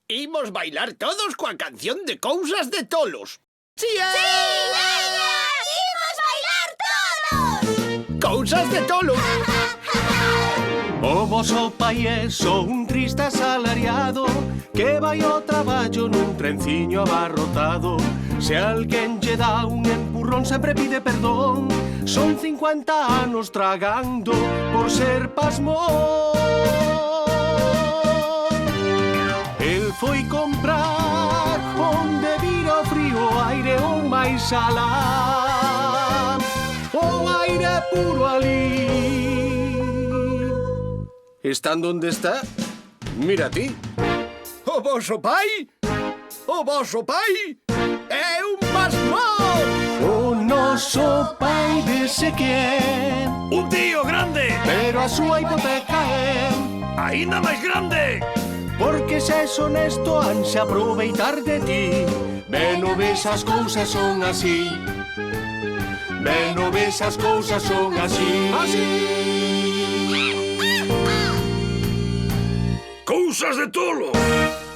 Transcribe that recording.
Imos bailar todos coa canción de Cousas de Tolos. ¡Sí! ¡Veña! ¡Imos bailar todos! ¡Cousas de Tolos! O voso pai é só un triste asalariado que vai ao traballo nun trenciño abarrotado. Se alguén lle dá un empurrón sempre pide perdón. Son 50 anos tragando por ser pasmón. El foi comprar onde vira o frío aire o máis alá. O aire puro ali. Están donde está? Mira ti. O voso pai? O voso pai é un pasmón! O noso pai dese que é ¡Un tío grande! pero a súa hipoteca é ¡Aínda máis grande! porque se és honesto ansia aproveitar de ti. Ben o ves as cousas son así. Ben o ves as cousas son así. ¡Cousas de Tolos!